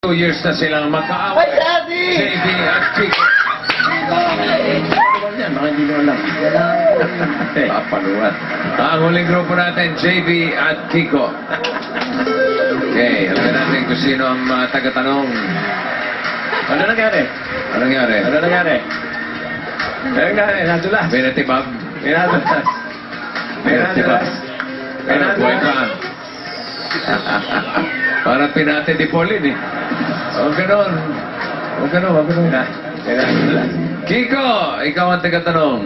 2 years na silang magkaaway. Ay, Daddy! JB at Chico. Yan, mga hindi mo alam. Papaluan. Ang huling grupo natin, JB at Kiko. Okay, alam natin kung sino ang mga taga-tanong. Ano nangyari? Ano nangyari? Ano nangyari? Ano nangyari? Nadulas. Binatibab. Nadulas. Binatibab. Ano, buhay pa. Parang pinati di Pauline eh. Huwag ganon. Huwag ganon, huwag ganon. Kiko, ikaw ang taga-tanong.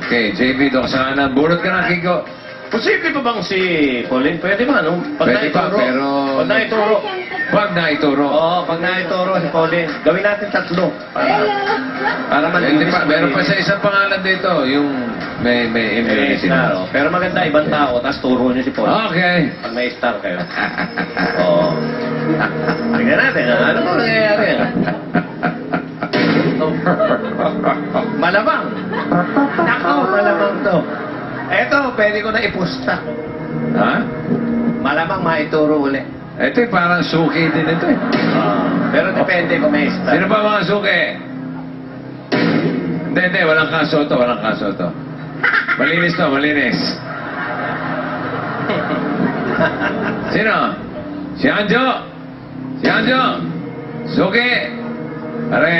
Okay, JB, doon sa kanan. Burot ka na, Kiko. Posible pa bang si Pauline? Pwede ba, no? Pag Pwede pa, naituro. pero- Pag naituro. Huwag na ituro. Oo, pag naituro si Pauline. Gawin natin 3. Para Hindi pa, meron pa sa isang pangalan dito, yung may immunity na, na. no? Pero maganda, ibang tao, tapos turo niyo si Pauline. Okay. Pag may star kayo. Oo. Tingnan natin, ano ba nangyayari? Malamang. Nako, malamang to. Eto, pwede ko na ipusta. Ha? Malamang maituro uli. Ito parang suki din ito eh. Pero depende kung may star. Sino ba mga suki? Hindi, walang kaso to, walang kaso to. Malinis to, malinis. Sino? Si Anjo. Si Anjo. Suki. Pare.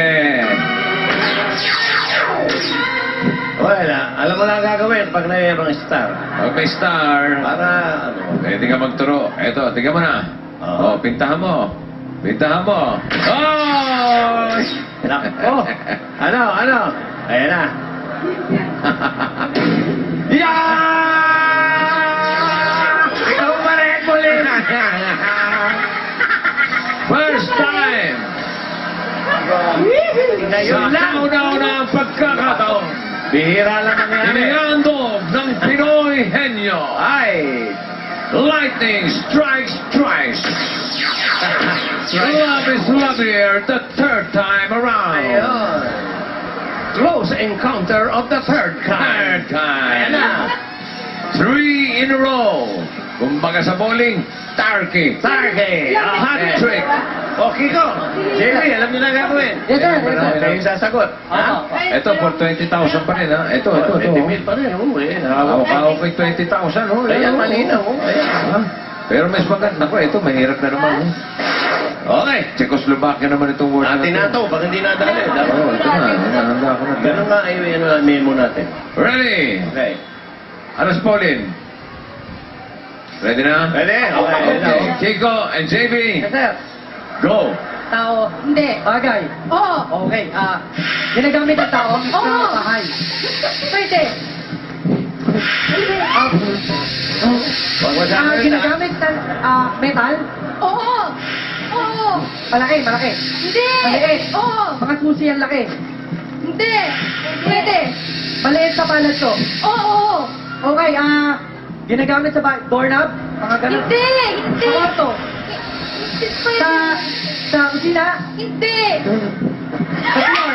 Wala. Alam mo lang ang gagawin pag mayroong star. Pag may star, Para, ano, pwede ka magturo. Eto, tingnan mo na. Oo. Pintahan mo. Pintahan mo. Oh! Nako. Ano? Ayan na. Yeah! Ikaw pa rin, Pauline. First time! Ngayon Sa lang. kauna-una ang pagkakataon, Bihira lang nangyari. inihandog ng Pinoy Henyo. Ay! Lightning strikes twice. Love is lovelier the third time around. Ayun. Close encounter of the third Third kind. Ayan time. na. 3 in a row. Kumbaga sa bowling, Tarky. Target. A hat trick. O, Kiko. Jerry, alam niyo na gagawin. Yes, sir. Yes, sir. Kayo yung sasagot. Ha? Ito for 20,000 pa rin ha. Ito. 20,000 pa rin. Oo, eh. Hawak-hawak ko yung 20,000. Oh. Ayan, malinaw. Ayan. Ha? Pero mas maganda. Naku, ito mahirap na naman. Okay. Czechoslovakia naman itong word Atin na to, pag hindi nadali. Oo, ito na. Handa ako na. Ganun nga ay ano, memo natin. Ready? Okay. Alas Pauline. Ready na? Pwede? Okay. Okay. Kiko and JB, Yes, sir. go. Tao. Hindi. Bagay. Oo. Okay. Ginagamit ng tao sa Oo. bahay. Pwede. Wag masyado rin, ha? Ginagamit ng metal. Oo. Oo. Malaki. Hindi. Maliit. Oo. Mga susi ang laki. Hindi. Pwede. Maliit sa palad to. Oo. Okay. Ginagamit sa bahay. Doorknob. Mga ganun. Hindi. Hindi. Sa kwarto. Hindi. Sa, Pwede. sa kusina. Hindi. Sa floor.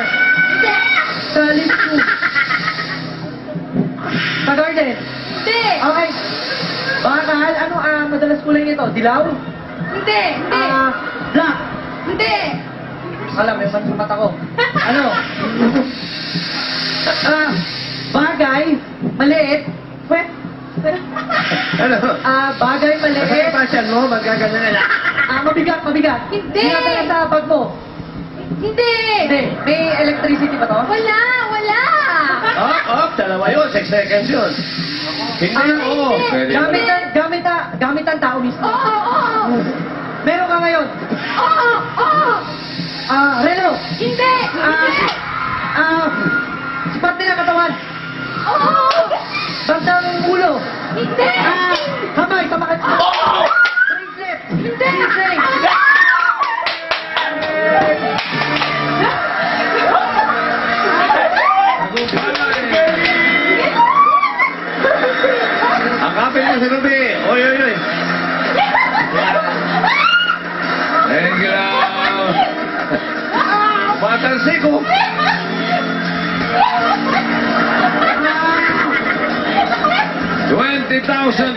Hindi. Sa living room. Sa garden. Hindi. Okay. Bakal. Ano madalas kulay nito? Dilaw? Hindi. Hindi. Black. Hindi. Alam, may mata ko. Ano? Bagay, maliit. Pwet. Ano? Bagay, Kasi maliit. pasyan mo, magaganda na. Mabigat. Hindi. Ginagala sa bag mo. Hindi. Hindi. May electricity ba to? Wala. Wala. Dalawa yun. 6 seconds yun. Hindi, oo. hindi. Pwede Gamit ang tao mismo. Oo. Oo. Meron ka ngayon. Oo. Oo. Relo. Hindi. Hindi. Sa parte ng katawan. Oo. Bandang ulo. Hindi. Kamay, kamakit. Bracelet. Hindi. String. Akapin mo si Ruby. Oy. Thank you. Matarsiko. 20,000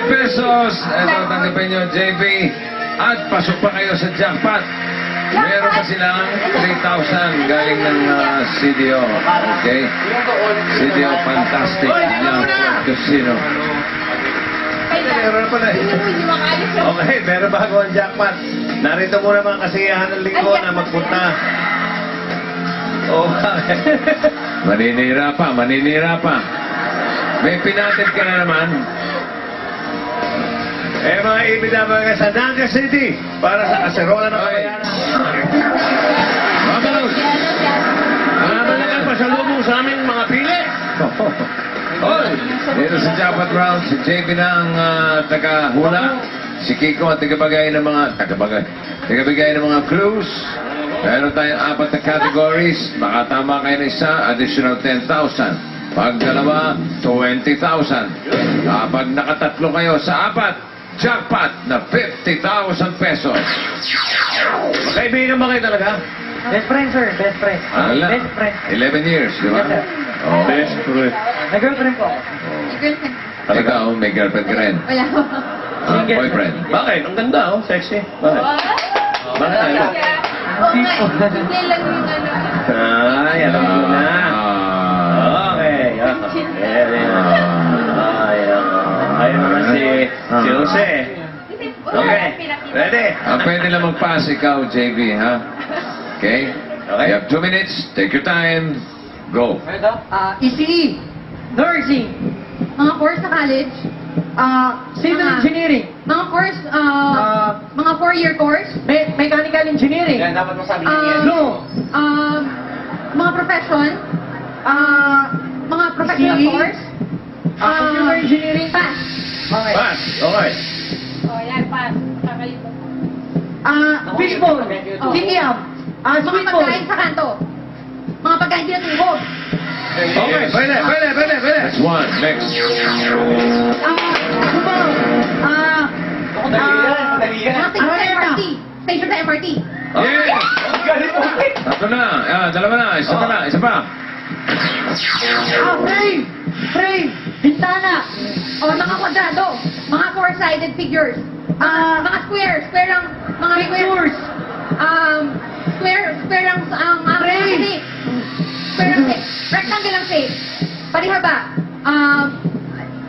pesos. Ito, tanggapin nyo, JB. At pasok pa kayo sa jackpot. Meron pa silang 3,000 galing ng CDO. Okay? CDO Fantastic ng Casino. Meron pala. Hindi makaalis yung... Okay, meron bago ang jackpot. Narito muna mga kasiyahan ng linggo na magpunta. Oh, Maninira pa. May pinatid ka na naman. mga ibig na mga sa Naga City para sa kaserola ng kabayanan. Mamalos! Malaman na lang pasalubong sa aming mga pili. Hoy! Dito sa Jackpot Round, si JB na ang taga-hula. Si Kiko ang tagabigay ng mga clues. Meron tayong 4 na categories. Baka tama kayo ng isa, additional 10,000. Pag dalawa, 20,000. Kapag nakatatlo kayo sa 4, jackpot na 50,000 pesos. Kaibigan ba kayo talaga? Best friend, sir. Best friend. Wala. Best friend. 11 years, di ba? Yes, sir. Oh. Best friend. May girlfriend po. Girlfriend. Ikaw, may girlfriend ka rin. Wala. Boyfriend. Bakit? Ang ganda, oh. Sexy. Bakit? Bakit tayo? Oo nga, hindi lang yung ano. Ay, alam mo na. Okay. Ayun naman si Jose. Okay. Ready? Ang pwede lang mag-pass ikaw, JB, ha? Okay? Okay. You have 2 minutes. Take your time. Go. ECE. Nursing. Mga course sa college. Civil Mga- engineering. Mga course, mga 4-year course. Mechanical engineering. dapat masabi Law. Mga profession. Mga professional CE. course. Computer engineering. Pass. Okay. Pass. Okay. Oh, yan, pass. Kakalimutan. Fishball. Oh. Kikiam. Mga Sweet ball. pagkain sa kanto. Mga pagkain pinatubog. Okay. Pwede. That's one. Next. Kubaw. Mga station sa MRT. Station sa MRT. Yeah! Tatlo na. Dalawa na. Isa pa. Frame. Frame. Bintana. O, mga kwadrado. Mga four-sided figures. Mga square. Square lang. Mga Pictures. Square lang ang Frame. shape. Square lang shape. Rectangle lang shape. Palihaba.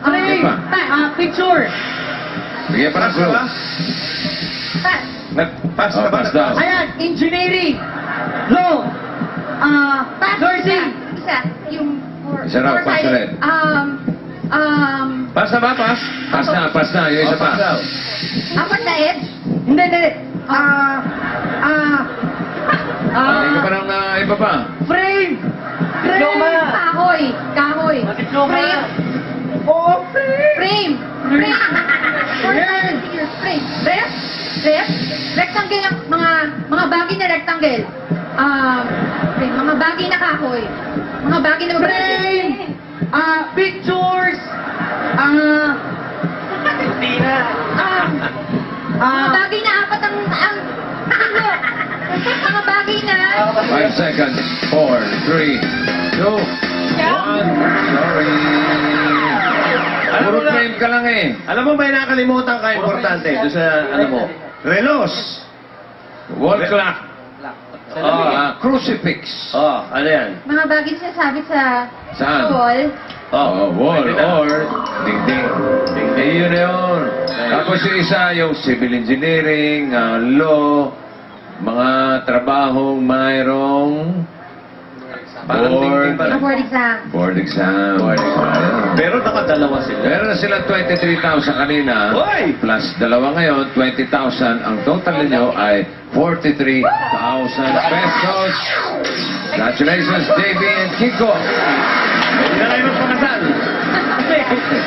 Frame. Pass. Picture. Bigyan pa ng Pass clue. ba? Pass. Pass Oh, na ba? pass down. Ayan. Engineering. Law. Pass. Nursing. Isa. Yung Isa raw, pass ulit. Pass na ba? Pass? Pass na. Yung isa pa. Pass daw. Apat na edge. Hindi. Hindi ka pa ng iba pa. Frame. Diploma. Kahoy. Frame. Oh, frame. Frame. Four-sided figures. Frame. Ref. Rectangle lang. Mga bagay na rectangle. Frame. Mga bagay na kahoy. Mga bagay na Frame. Pictures. Mga bagay na apat ang mga bagay na 5 seconds. 4, 3, 2, 1. Sorry. Alam Puro mo na- frame ka lang eh. Alam mo ba yung nakalimutan ka importante doon sa, Relos. Wall clock. Crucifix. Oh, ano yan? mga bagay na sinasabi sa Saan? wall. Wall pwede na. or dingding. Dingding yun na yun. Tapos yung isa, yung civil engineering, law, mga trabahong mayroong Parang dingding pala. Board exam. board exam. Ayun. Pero nakadalawa sila. Meron na sila 23,000 kanina. Hoy! Plus dalawa ngayon, 20,000. Ang total ninyo ay 43,000 pesos. Congratulations, JB and Kiko. Hindi na kayo magpakasal.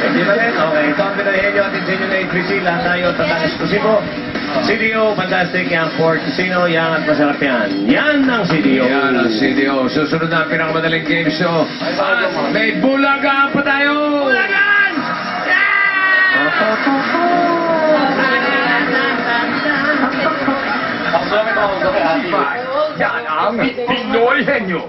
Hindi ba rin? Okay. Ito ang pinahenyo at insinyo na i-3C. Lahat tayo tatang eksklusibo. CDO, Fantastic, Yang Fort, Casino, Yang at Masarap yan. Yan ang CDO. Yan ang CDO. Susunod na ang pinakamadaling game show. At may bulaga pa tayo! Bulagan! Yan ang Pinoy Henyo.